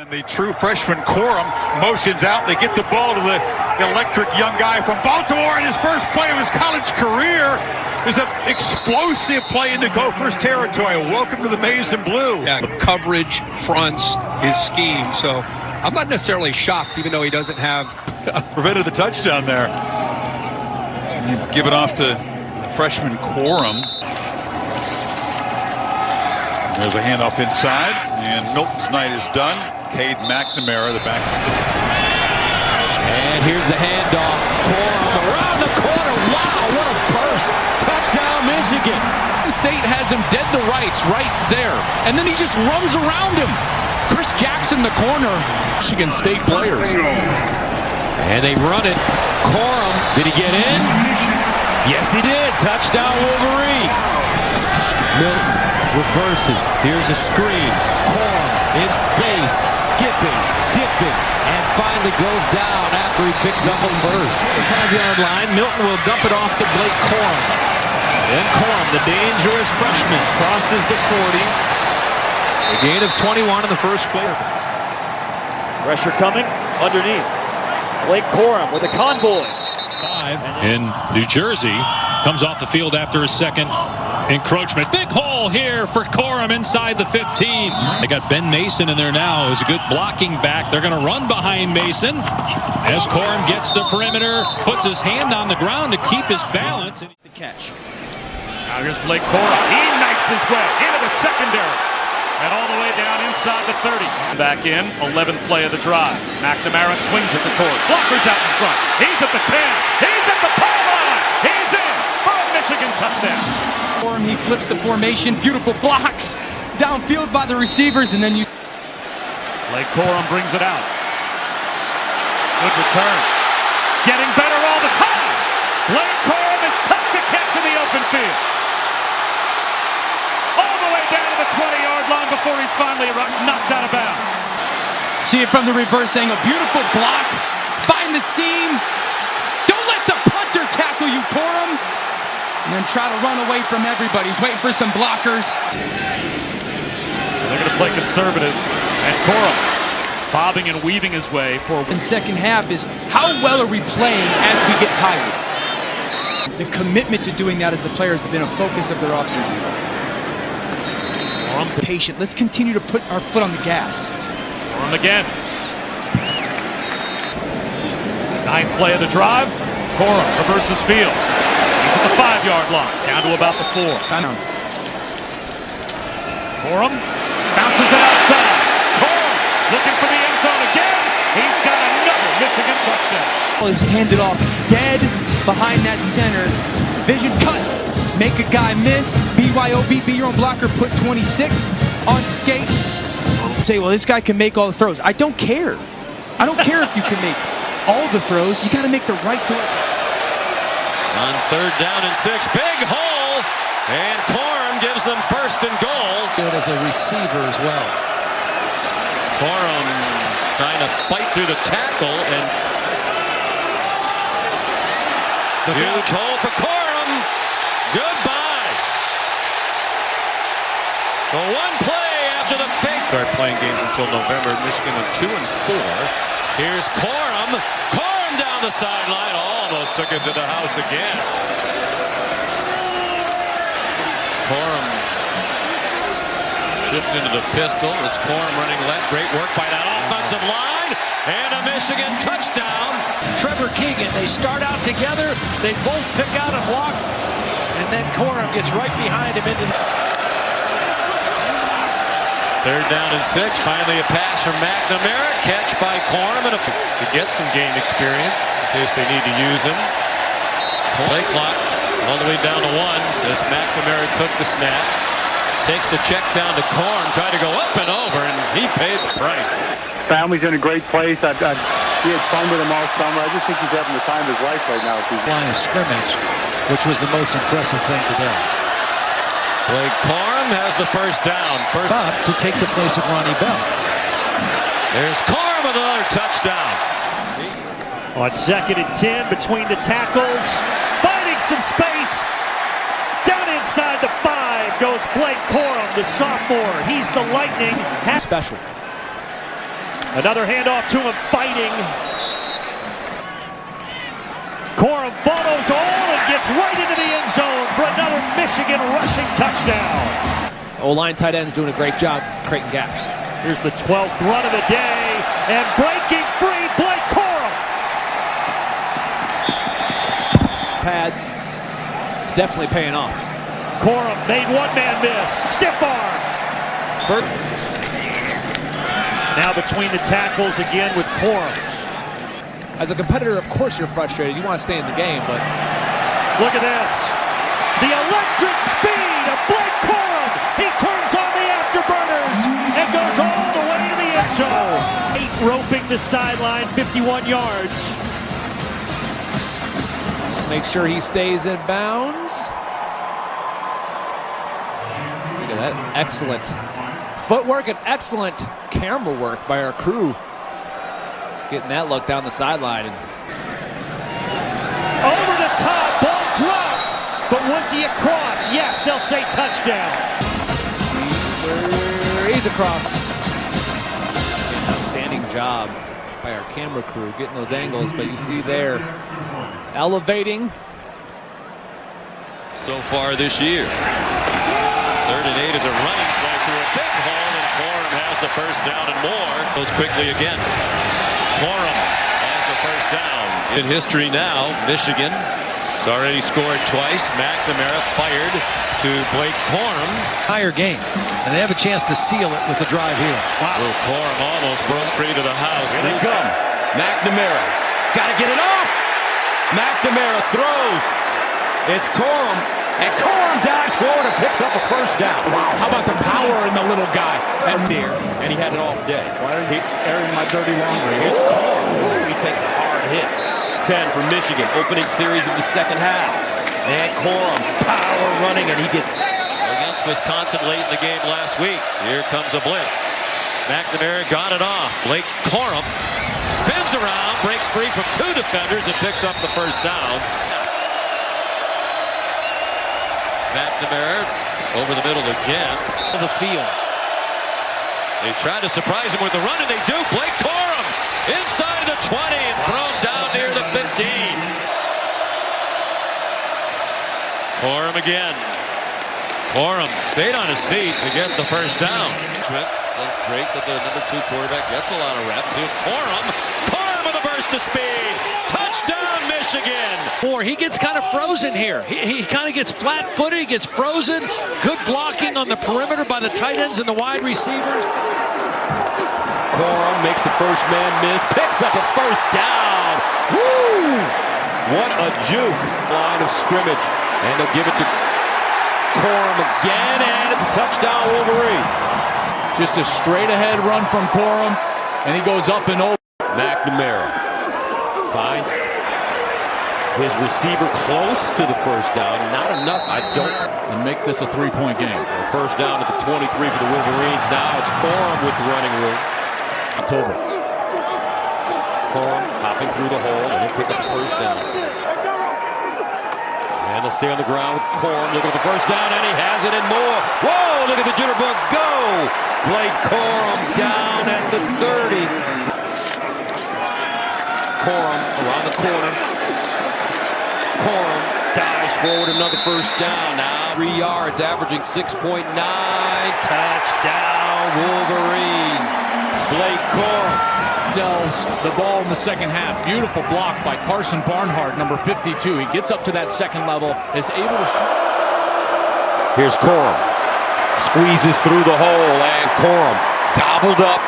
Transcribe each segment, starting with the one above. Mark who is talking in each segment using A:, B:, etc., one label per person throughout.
A: And the true freshman Corum motions out. They get the ball to the electric young guy from Baltimore, and his first play of his college career is an explosive play into Gophers territory. Welcome to the maize and blue.
B: Yeah, the coverage fronts his scheme, so I'm not necessarily shocked, even though he doesn't have...
C: Prevented the touchdown there. Give it off to freshman Corum. There's a handoff inside, and Milton's night is done. Cade McNamara, the back.
D: And here's the handoff. Corum around the corner. Wow, what a burst. Touchdown, Michigan.
E: State has him dead to rights right there, and then he just runs around him. Chris Jackson, the corner. Michigan State players.
D: And they run it. Corum, did he get in? Yes, he did. Touchdown, Wolverines. Milton reverses. Here's a screen. Corum in space, skipping, dipping, and finally goes down after he picks up a first.
E: 5-yard line. Milton will dump it off to Blake Corum. Then Corum, the dangerous freshman, crosses the 40. A gain of 21 in the first play.
F: Pressure coming underneath. Blake Corum with a convoy.
G: In New Jersey, comes off the field after his second encroachment. Big hole here for Corum inside the 15. They got Ben Mason in there now. Is a good blocking back. They're going to run behind Mason as Corum gets the perimeter, puts his hand on the ground to keep his balance.
F: The catch.
H: Now here's Blake Corum. He knifes his way into the secondary. And all the way down inside the 30. Back in, 11th play of the drive. McNamara swings it to Corum. Blockers out in front. He's at the 10. He's at the pylon. He's in for a Michigan touchdown.
I: Corum, he flips the formation. Beautiful blocks downfield by the receivers, and then you...
H: Blake Corum brings it out. Good return. Getting better all the time. Blake Corum is tough to catch in the open field. All the way down to the 20-yard line before he's finally knocked out of bounds.
I: See it from the reverse angle. Beautiful blocks. Find the seam. Don't let the punter tackle you, Corum. And then try to run away from everybody. He's waiting for some blockers.
H: They're going to play conservative. And Corum bobbing and weaving his way forward.
I: In second half is how well are we playing as we get tired? The commitment to doing that as the players have been a focus of their offseason. Patient. Let's continue to put our foot on the gas.
H: Corum again. 9th play of the drive. Corum reverses field. He's at the 5-yard line. Down to about the 4. Corum bounces it outside. Corum looking for the end zone again. He's got another Michigan touchdown.
I: He's handed off dead behind that center. Vision cut. Make a guy miss. BYOB, be your own blocker, put 26 on skates. Say, well, this guy can make all the throws. I don't care. I don't care if you can make all the throws. You got to make the right throw.
D: On 3rd down and 6, big hole, and Corum gives them 1st and goal. Good as a receiver as well. Corum trying to fight through the tackle, and huge hole for Corum. Goodbye. The one play after the fake.
G: Start playing games until November. Michigan with 2 and 4.
D: Here's Corum. Corum down the sideline. Almost took it to the house again. Corum shift into the pistol. It's Corum running left. Great work by that offensive line. And a Michigan touchdown.
J: Trevor Keegan. They start out together. They both pick out a block. And then Corum gets right behind him into the...
D: 3rd down and 6. Finally a pass from McNamara. Catch by Corum and to get some game experience in case they need to use him. Play clock all the way down to 1 as McNamara took the snap. Takes the check down to Corum. Tried to go up and over, and he paid the price.
K: Family's in a great place. He had fun with him all summer. I just think he's having the time of his life right now.
J: Line of scrimmage, which was the most impressive thing today.
D: Blake Corum has the 1st down.
J: Up to take the place of Ronnie Bell.
D: There's Corum with another touchdown.
F: On 2nd and 10 between the tackles. Finding some space. Down inside the 5 goes Blake Corum, the sophomore. He's the Lightning.
I: Special.
F: Another handoff to him, fighting. Corum follows all and gets right into the end zone for another Michigan rushing touchdown.
E: O-line tight end's doing a great job creating gaps.
F: Here's the 12th run of the day, and breaking free, Blake Corum.
E: Pads, it's definitely paying off.
F: Corum made one-man miss, stiff arm. Now between the tackles again with Corum.
E: As a competitor, of course you're frustrated. You want to stay in the game, but
F: look at this. The electric speed of Blake Corum. He turns on the afterburners and goes all the way to the end zone. 8 roping the sideline, 51 yards.
E: Let's make sure he stays in bounds. Look at that excellent footwork and excellent camera work by our crew. Getting that look down the sideline.
F: Over the top, ball dropped. But was he across? Yes, they'll say touchdown.
E: Where he's across. Outstanding job by our camera crew getting those angles, but you see there, elevating.
D: So far this year. 3rd and 8 is a running play through a big hole, and Corum has the first down and more. Goes quickly again. Corum has the first down. In history now, Michigan has already scored twice. McNamara fired to Blake Corum.
J: Higher game, and they have a chance to seal it with the drive here. Wow.
D: Well, Corum almost broke free to the house.
L: Here they come. McNamara. It's got to get it off. McNamara throws. It's Corum. And Corum dives forward and picks up a first down. Wow. How about the power in the little guy? And there, and he had an off day.
K: Why are you airing my dirty laundry?
L: Here's Corum. Ooh, he takes a hard hit. 10 for Michigan, opening series of the second half. And Corum, power running, and he gets
D: against Wisconsin late in the game last week. Here comes a blitz. McNamara got it off. Blake Corum spins around, breaks free from 2 defenders, and picks up the first down. McNamara over the middle again.
J: To the field.
D: They try to surprise him with the run, and they do. Blake Corum inside the 20 and thrown down near the 15. Corum again. Corum stayed on his feet to get the first down. Drake, the number 2 quarterback, gets a lot of reps. Here's Corum. Corum with a burst of speed. Touchdown, Michigan.
J: He gets kind of frozen here. He kind of gets flat-footed. He gets frozen. Good blocking on the perimeter by the tight ends and the wide receivers.
L: Corum makes the first man miss. Picks up a first down. Woo! What a juke. Line of scrimmage. And they'll give it to Corum again. And it's a touchdown, Wolverines.
E: Just a straight ahead run from Corum, and he goes up and over.
L: McNamara finds his receiver close to the first down. Not enough,
E: And make this a 3-point game.
L: So first down at the 23 for the Wolverines. Now it's Corum with the running room.
E: October.
L: Corum hopping through the hole, and he'll pick up the first down. And they'll stay on the ground with Corum. Look at the first down, and he has it and more. Whoa, look at the jitterbug go. Blake Corum down at the 30. Corum around the corner. Corum dives forward, another first down. Now 3 yards, averaging 6.9. Touchdown, Wolverines. Blake Corum.
E: Delves the ball in the second half. Beautiful block by Carson Barnhart, number 52. He gets up to that second level, is able to shoot.
L: Here's Corum. Squeezes through the hole, and Corum gobbled up.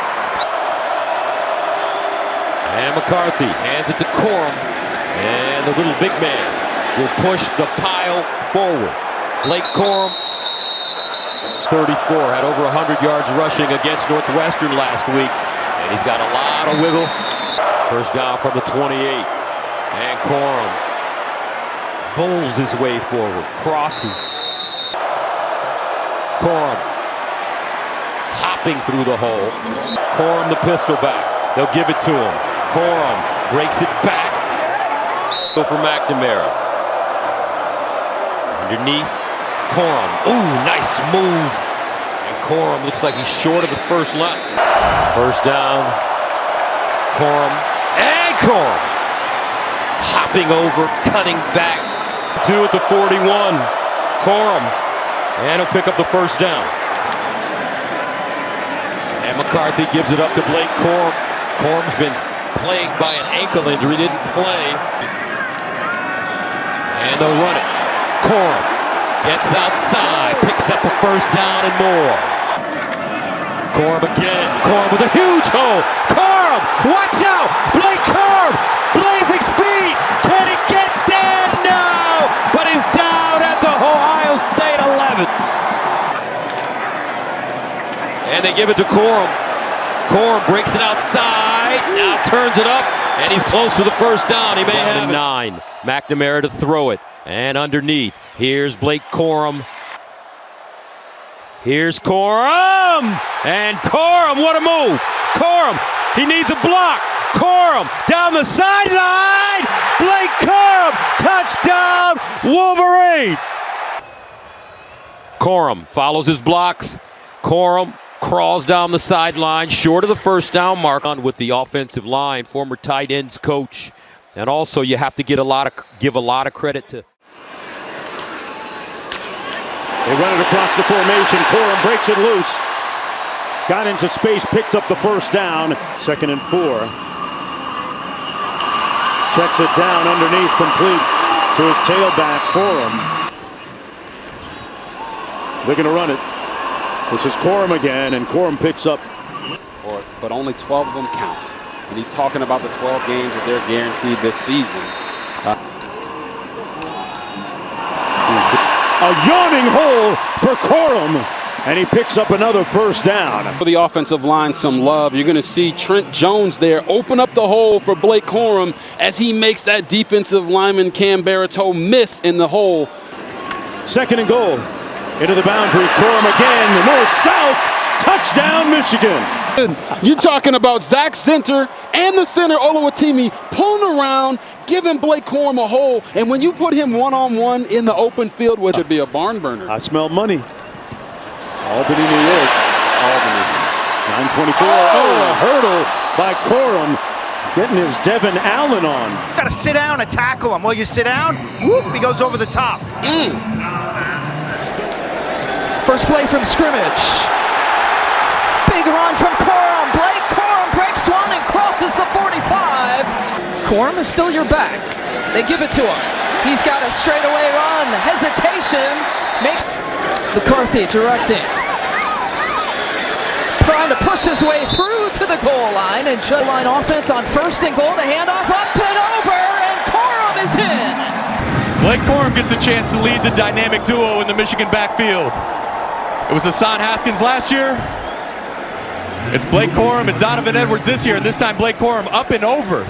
L: And McCarthy hands it to Corum. And the little big man will push the pile forward. Blake Corum, 34, had over 100 yards rushing against Northwestern last week. And he's got a lot of wiggle. First down from the 28. And Corum bowls his way forward, crosses. Corum hopping through the hole. Corum the pistol back. They'll give it to him. Corum breaks it back. Go for McNamara. Underneath. Corum. Ooh, nice move. And Corum looks like he's short of the first line. First down Corum. And Corum. Hopping over, cutting back. 2 at the 41. Corum. And he'll pick up the first down. And McCarthy gives it up to Blake Corum. Corum's been plagued by an ankle injury, didn't play. And they'll run it. Corum gets outside, picks up a first down and more. Corum again. Corum with a huge hole. Corum, watch out! Blake Corum, blazing speed. Can he get there? No! But he's down at the Ohio State 11. And they give it to Corum. Corum breaks it outside, now turns it up, and he's close to the first down. He may have 9. McNamara to throw it, and underneath, here's Blake Corum. Here's Corum, and Corum, what a move! Corum, he needs a block. Corum down the sideline. Blake Corum, touchdown, Wolverines. Corum follows his blocks. Corum crawls down the sideline, short of the first down mark on with the offensive line, former tight ends coach. And also you have to give a lot of credit to.
F: They run it across the formation. Corum breaks it loose. Got into space, picked up the first down. 2nd and 4. Checks it down underneath, complete to his tailback, Corum. They're going to run it. This is Corum again, and Corum picks up.
M: But only 12 of them count. And he's talking about the 12 games that they're guaranteed this season.
F: A yawning hole for Corum, and he picks up another first down.
M: For the offensive line, some love. You're going to see Trent Jones there open up the hole for Blake Corum as he makes that defensive lineman Cam Baratow miss in the hole.
F: 2nd and goal. Into the boundary, Corum again, north-south, touchdown Michigan.
M: You're talking about Zach Center and the center, Oluwatimi, pulling around, giving Blake Corum a hole, and when you put him one-on-one in the open field, which would be a barn burner.
F: I smell money. Albany, New York.
M: Albany.
F: 9:24. Oh, a hurdle by Corum, getting his Devin Allen on.
N: Got to sit down and tackle him. Well, you sit down, whoop, he goes over the top.
O: First play from scrimmage. Big run from Corum. Blake Corum breaks one and crosses the 45. Corum is still your back. They give it to him. He's got a straightaway run. Hesitation. Makes McCarthy directing. Trying to push his way through to the goal line. And Joe line offense on 1st and goal. The handoff up and over. And Corum is in.
P: Blake Corum gets a chance to lead the dynamic duo in the Michigan backfield. It was Hassan Haskins last year. It's Blake Corum and Donovan Edwards this year, and this time Blake Corum up and over.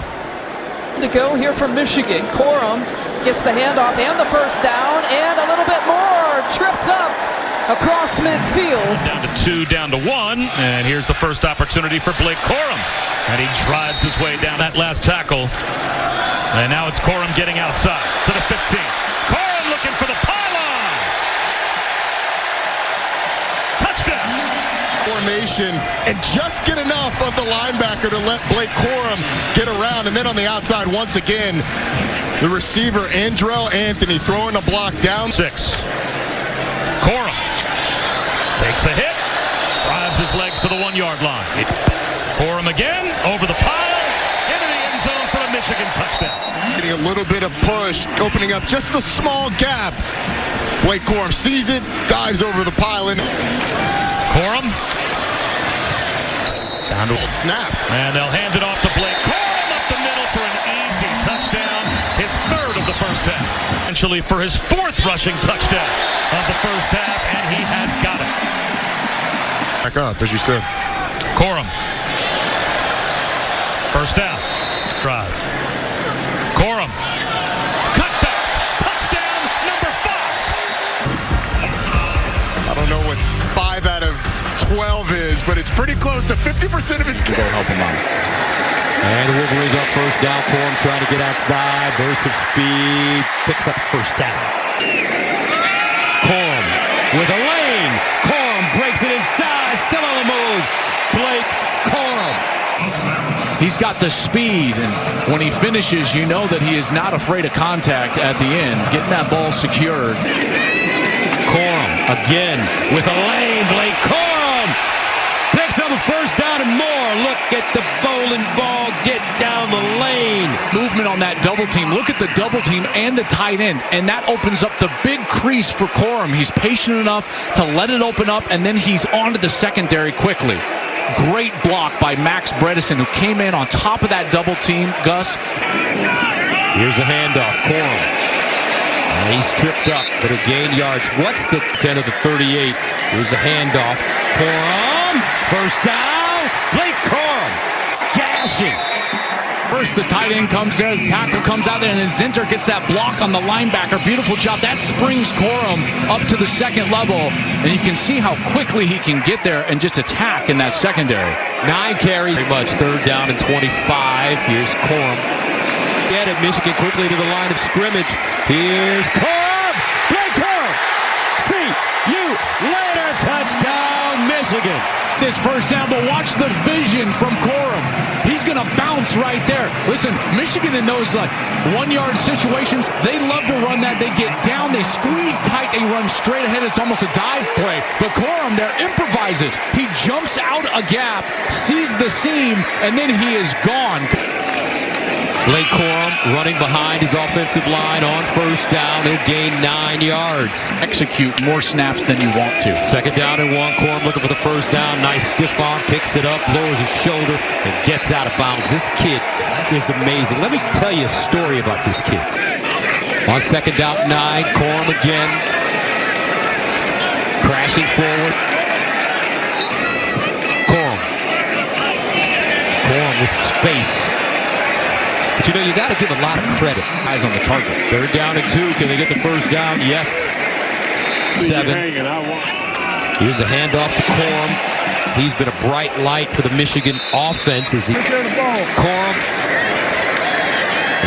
O: To go here from Michigan. Corum gets the handoff and the first down, and a little bit more. Tripped up across midfield.
H: Down to 2, down to 1, and here's the first opportunity for Blake Corum. And he drives his way down that last tackle. And now it's Corum getting outside to the 15. Corum looking for the pylon. Touchdown.
Q: Formation and just get enough of the linebacker to let Blake Corum get around. And then on the outside, once again, the receiver, Andrell Anthony, throwing a block down.
H: 6. Corum takes a hit, drives his legs to the 1-yard line. Corum again, over the pile, into the end zone for a Michigan touchdown.
Q: Getting a little bit of push, opening up just a small gap. Blake Corum sees it, dives over the pile.
H: Corum down to
Q: snapped.
H: And they'll hand it off to Blake Corum up the middle for an easy touchdown. His 3rd of the first half. Eventually for his 4th rushing touchdown of the first half, and he has got it.
Q: Back up, as you said.
H: Corum. First down. Drive. Corum. Cut back. Touchdown number 5.
Q: I don't know what 5 out of 12 is, but it's pretty close to 50% of his game.
L: Go help him out. And the Wolverines on first down. Corum trying to get outside. Burst of speed. Picks up first down. Corum with a lane. Corum breaks it inside. Still on the move. Blake Corum.
E: He's got the speed, and when he finishes, you know that he is not afraid of contact at the end, getting that ball secured.
L: Corum again with a lane. Blake Corum picks up a first down and more. Look at the bowling ball get down the lane.
E: Movement on that double team. Look at the double team and the tight end, and that opens up the big crease for Corum. He's patient enough to let it open up, and then he's onto the secondary quickly. Great block by Max Bredesen, who came in on top of that double team. Gus.
L: Here's a handoff. Corum. And he's tripped up, but he'll gain yards. What's the 10 of the 38? Here's a handoff. Corum. First down. Blake Corum. Gashing.
E: First, the tight end comes there, the tackle comes out there, and then Zinter gets that block on the linebacker. Beautiful job. That springs Corum up to the second level, and you can see how quickly he can get there and just attack in that secondary.
L: 9 carries. Very much. Third down and 25. Here's Corum. Get it. Michigan quickly to the line of scrimmage. Here's Corum. Blake Corum. See you later. Touchdown, Michigan.
E: This first down, but watch the vision from Corum. He's going to bounce right there. Listen, Michigan in those 1-yard situations, they love to run that. They get down, they squeeze tight, they run straight ahead. It's almost a dive play. But Corum there improvises. He jumps out a gap, sees the seam, and then he is gone.
L: Blake Corum running behind his offensive line on first down. He'll gain 9 yards.
E: Execute more snaps than you want to.
L: Second down and 1. Corum looking for the first down. Nice stiff arm. Picks it up, lowers his shoulder, and gets out of bounds. This kid is amazing. Let me tell you a story about this kid. On second down, 9. Corum again. Crashing forward. Corum. Corum with space. But you know, you got to give a lot of credit. Eyes on the target. Third down and 2. Can they get the first down? Yes. 7. Here's a handoff to Corum. He's been a bright light for the Michigan offense as he Corum.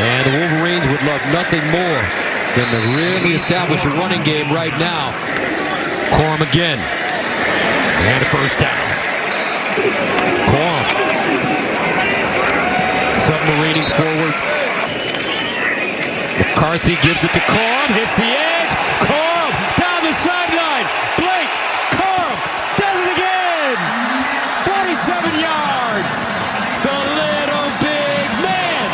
L: And the Wolverines would love nothing more than to really establish a running game right now. Corum again. And a first down. Corum. Submarining forward. McCarthy gives it to Corum. Hits the edge. Corum down the sideline. Blake Corum does it again. 47 yards. The little big man.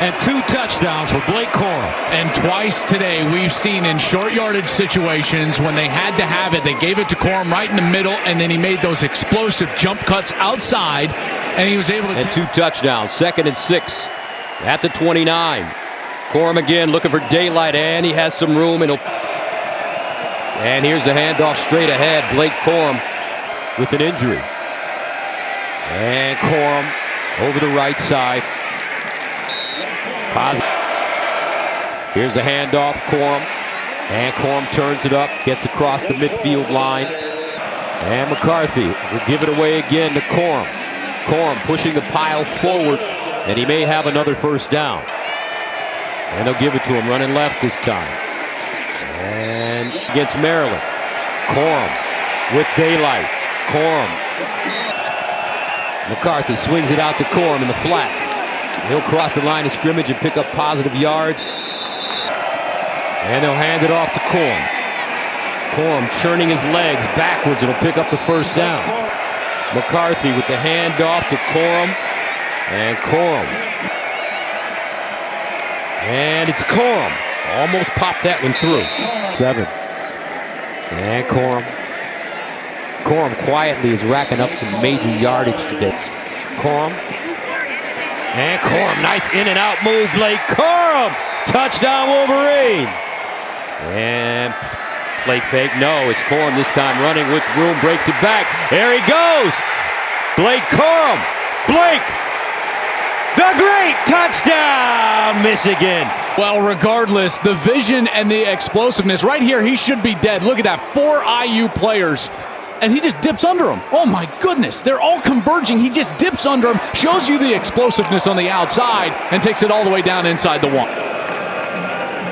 L: And 2 touchdowns for Blake Corum.
E: And twice today we've seen in short yardage situations when they had to have it, they gave it to Corum right in the middle, and then he made those explosive jump cuts outside, and he was able to...
L: And 2 touchdowns. 2nd and 6 at the 29. Corum again looking for daylight, and he has some room. And here's a handoff straight ahead. Blake Corum with an injury. And Corum over the right side. Here's a handoff, Corum. And Corum turns it up, gets across the midfield line. And McCarthy will give it away again to Corum. Corum pushing the pile forward, and he may have another first down. And they'll give it to him, running left this time. And against Maryland. Corum with daylight. Corum. McCarthy swings it out to Corum in the flats. He'll cross the line of scrimmage and pick up positive yards. And they'll hand it off to Corum. Corum churning his legs backwards. It'll pick up the first down. McCarthy with the handoff to Corum. And Corum. And it's Corum. Almost popped that one through. 7. And Corum. Corum quietly is racking up some major yardage today. Corum. And Corum, nice in and out move. Blake Corum, touchdown Wolverines. And play fake, no, it's Corum this time running with room, breaks it back. There he goes. Blake Corum. Blake, the great touchdown, Michigan.
E: Well, regardless, the vision and the explosiveness. Right here, he should be dead. Look at that, 4 IU players. And he just dips under them. Oh my goodness, they're all converging. He just dips under them, shows you the explosiveness on the outside, and takes it all the way down inside the 1.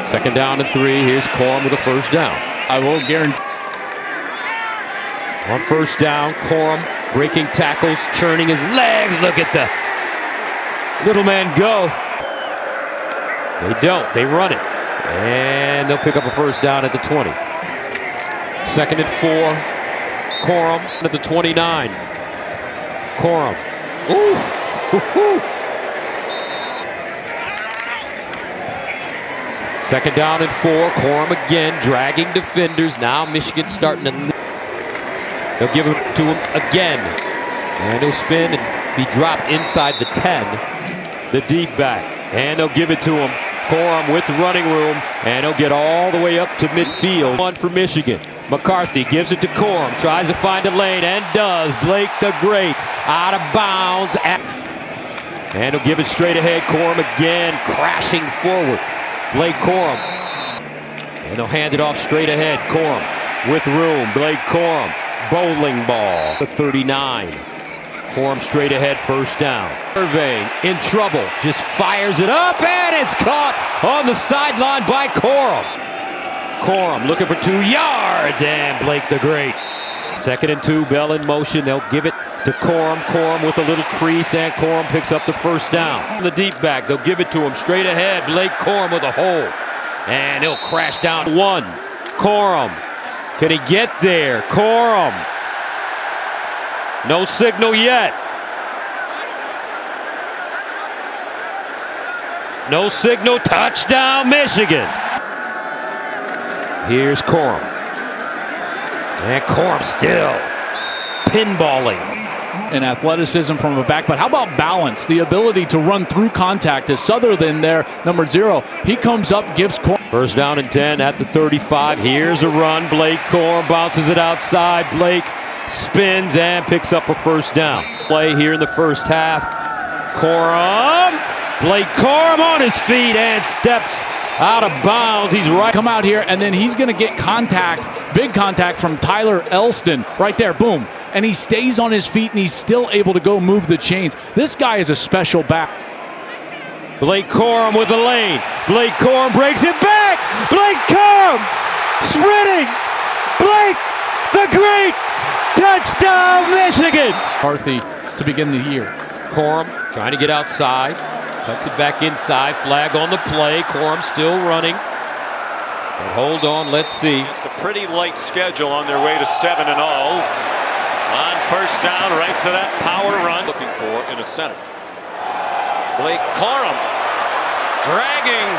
L: 2nd down and 3. Here's Corum with a first down.
E: I will guarantee.
L: On first down, Corum breaking tackles, churning his legs. Look at the Little man go. They don't. They run it. And they'll pick up a first down at the 20. 2nd and 4. Corum at the 29. Corum. Ooh. Woo-hoo. 2nd down and 4. Corum again dragging defenders. Now Michigan starting to lead. They'll give it to him again. And he'll spin and be dropped inside the 10. The deep back. And they'll give it to him. Corum with running room. And he'll get all the way up to midfield. One for Michigan. McCarthy gives it to Corum. Tries to find a lane and does. Blake the Great out of bounds. And he'll give it straight ahead. Corum again crashing forward. Blake Corum. And they'll hand it off straight ahead. Corum with room. Blake Corum. Bowling ball. The 39. Corum straight ahead, first down. Surveying in trouble. Just fires it up and it's caught on the sideline by Corum. Corum looking for 2 yards and Blake the Great. 2nd and 2. Bell in motion. They'll give it to Corum. Corum with a little crease and Corum picks up the first down. The deep back. They'll give it to him straight ahead. Blake Corum with a hole. And he'll crash down. 1. Corum. Can he get there? Corum. No signal yet. No signal. Touchdown, Michigan. Here's Corum. And Corum still pinballing.
E: And athleticism from a back, but how about balance? The ability to run through contact is Sutherland there, number 0. He comes up, gives Corum.
L: First down and 10 at the 35. Here's a run. Blake Corum bounces it outside. Blake spins and picks up a first down. Play here in the first half. Corum. Blake Corum on his feet and steps out of bounds. He's right.
E: Come out here, and then he's going to get contact, big contact from Tyler Elston. Right there, boom. And he stays on his feet, and he's still able to go move the chains. This guy is a special back.
L: Blake Corum with a lane. Blake Corum breaks it back. Blake Corum sprinting. Blake the Great. Touchdown, Michigan.
E: McCarthy to begin the year.
L: Corum trying to get outside. Cuts it back inside. Flag on the play. Corum still running. But hold on, let's see.
D: It's a pretty light schedule on their way to 7-0. On first down, right to that power run. Looking for in a center. Blake Corum dragging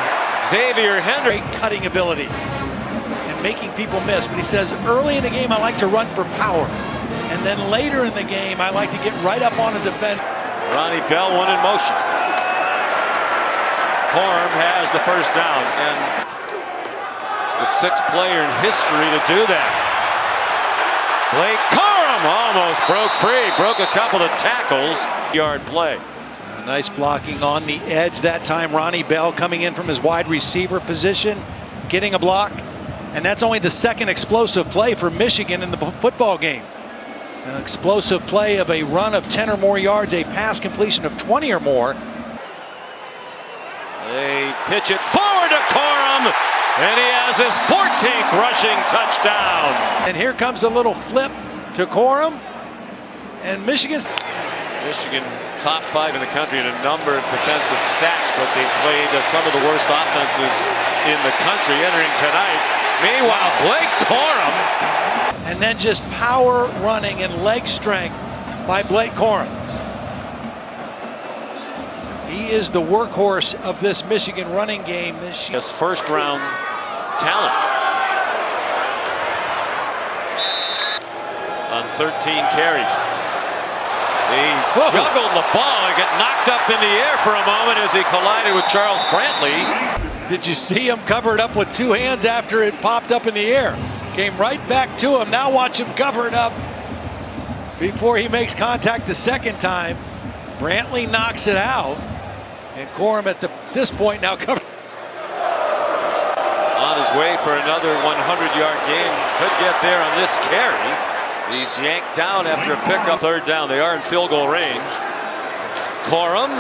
D: Xavier Henry.
J: Great cutting ability and making people miss. But he says, early in the game, I like to run for power. And then later in the game, I like to get right up on a defender.
D: Ronnie Bell, one in motion. Corum has the first down, and it's the 6th player in history to do that. Blake Corum almost broke free, broke a couple of tackles. Yard play.
J: Nice blocking on the edge that time. Ronnie Bell coming in from his wide receiver position, getting a block. And that's only the 2nd explosive play for Michigan in the football game. An explosive play of a run of 10 or more yards, a pass completion of 20 or more.
D: They pitch it forward to Corum, and he has his 14th rushing touchdown.
J: And here comes a little flip to Corum, and Michigan
D: top 5 in the country in a number of defensive stats, but they've played some of the worst offenses in the country entering tonight. Meanwhile, Blake Corum.
J: And then just power running and leg strength by Blake Corum. He is the workhorse of this Michigan running game this year.
D: His first round talent. On 13 carries. He juggled the ball and got knocked up in the air for a moment as he collided with Charles Brantley.
J: Did you see him covered up with 2 hands after it popped up in the air? Came right back to him. Now watch him cover it up before he makes contact the 2nd time. Brantley knocks it out. And Corum at this point now covered.
D: On his way for another 100-yard game. Could get there on this carry. He's yanked down after a pickup. 3rd down. They are in field goal range. Corum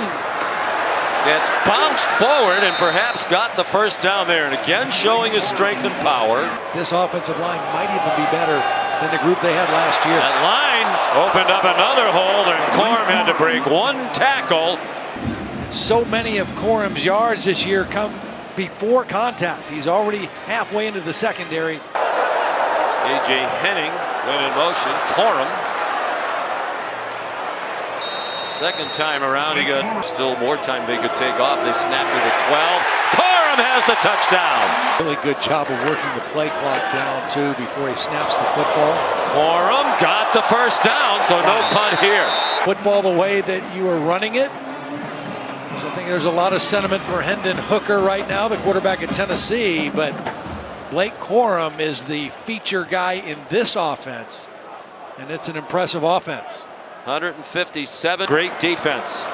D: gets bounced forward and perhaps got the first down there. And again showing his strength and power.
J: This offensive line might even be better than the group they had last year.
D: That line opened up another hole, and Corum had to break 1 tackle.
J: So many of Corum's yards this year come before contact. He's already halfway into the secondary.
D: A.J. Henning went in motion. Corum. Second time around, he got still more time they could take off. They snapped it at 12. Corum has the touchdown.
J: Really good job of working the play clock down, too, before he snaps the football.
D: Corum got the first down, so no punt here.
J: Football the way that you are running it. So I think there's a lot of sentiment for Hendon Hooker right now, the quarterback at Tennessee, but Blake Corum is the feature guy in this offense, and it's an impressive offense.
D: 157. Great defense.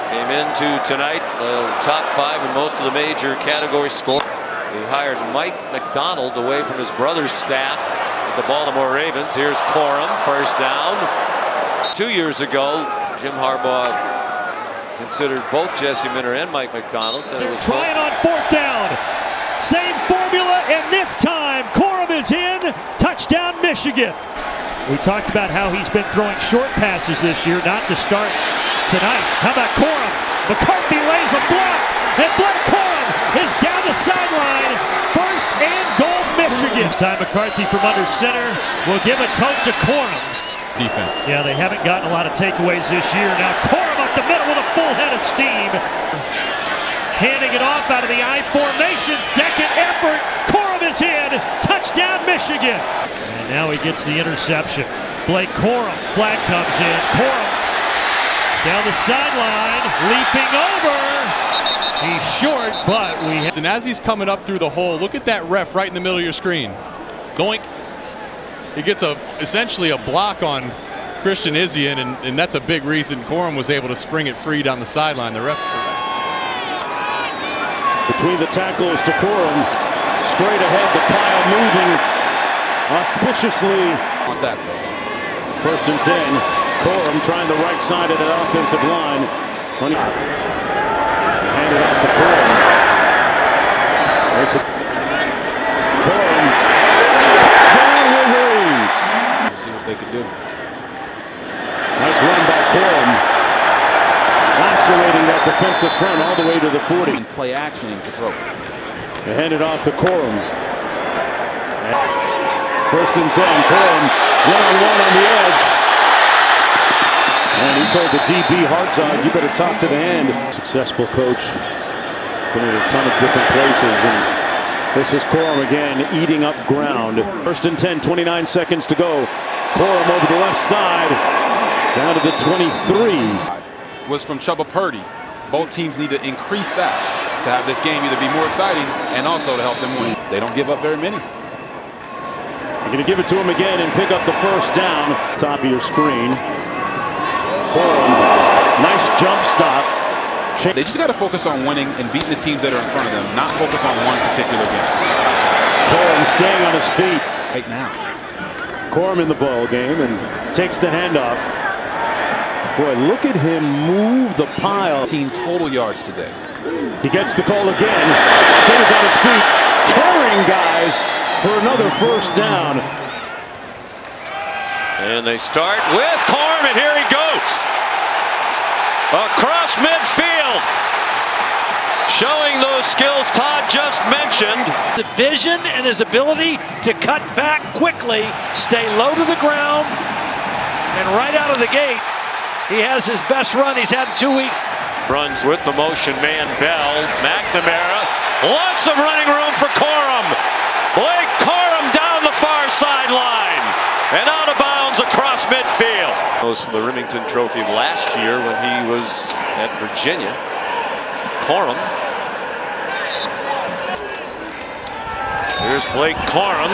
D: Came into tonight top 5 in most of the major category score. He hired Mike McDonald away from his brother's staff at the Baltimore Ravens. Here's Corum, first down. 2 years ago, Jim Harbaugh considered both Jesse Minter and Mike McDonald.
F: They're trying on fourth down. Same formula, and this time Corum is in. Touchdown, Michigan. We talked about how he's been throwing short passes this year, not to start tonight. How about Corum? McCarthy lays a block, and Blake Corum is down the sideline. First and goal, Michigan. This time McCarthy from under center will give a tote to Corum.
G: Defense.
F: Yeah, they haven't gotten a lot of takeaways this year. Now Corum up the middle with a full head of steam. Handing it off out of the I formation. Second effort. Corum is in. Touchdown, Michigan. And now he gets the interception. Blake Corum. Flag comes in. Corum down the sideline. Leaping over. He's short, but
P: And as he's coming up through the hole, look at that ref right in the middle of your screen. Doink. He gets essentially a block on Christian Izien, and that's a big reason Corum was able to spring it free down the sideline. The ref.
L: Between the tackles to Corum, straight ahead, the pile moving auspiciously. First and 10, Corum trying the right side of the offensive line. Hand it off to Corum. Corum, touchdown Wolverines. See what they can do. Nice run by Corum. Isolating that defensive front all the way to the 40.
M: And play action to throw.
L: They hand it off to Corum. First and 10, Corum one-on-one on the edge. And he told the DB Hartzog, you better talk to the end. Successful coach. Been in a ton of different places. And this is Corum again, eating up ground. First and 10, 29 seconds to go. Corum over the left side. Down to the 23.
M: Was from Chubba Purdy. Both teams need to increase that to have this game either be more exciting and also to help them win. They don't give up very many.
L: You're going to give it to him again and pick up the first down. Top of your screen. Corum, nice jump stop.
M: They just got to focus on winning and beating the teams that are in front of them, not focus on one particular game.
L: Corum staying on his feet
M: right now.
L: Corum in the ball game and takes the handoff. Boy, look at him move the pile.
M: 18 total yards today.
L: He gets the call again. Stays on his feet, carrying guys for another first down.
D: And they start with Corum, and here he goes. Across midfield. Showing those skills Todd just mentioned.
J: The vision and his ability to cut back quickly, stay low to the ground, and right out of the gate, he has his best run he's had in 2 weeks.
D: Runs with the motion man Bell. McNamara. Lots of running room for Corum. Blake Corum down the far sideline. And out of bounds across midfield. Those from the Remington Trophy last year when he was at Virginia. Corum. Here's Blake Corum.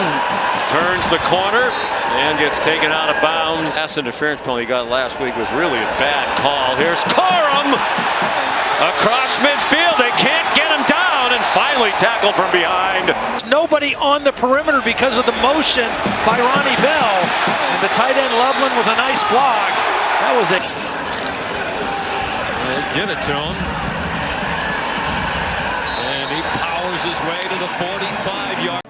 D: Turns the corner and gets taken out of bounds. Pass interference penalty he got last week was really a bad call. Here's Corum across midfield. They can't get him down, and finally tackled from behind.
J: Nobody on the perimeter because of the motion by Ronnie Bell. And the tight end Loveland with a nice block. That was it.
D: They'll give it to him. And he powers his way to the 45-yard.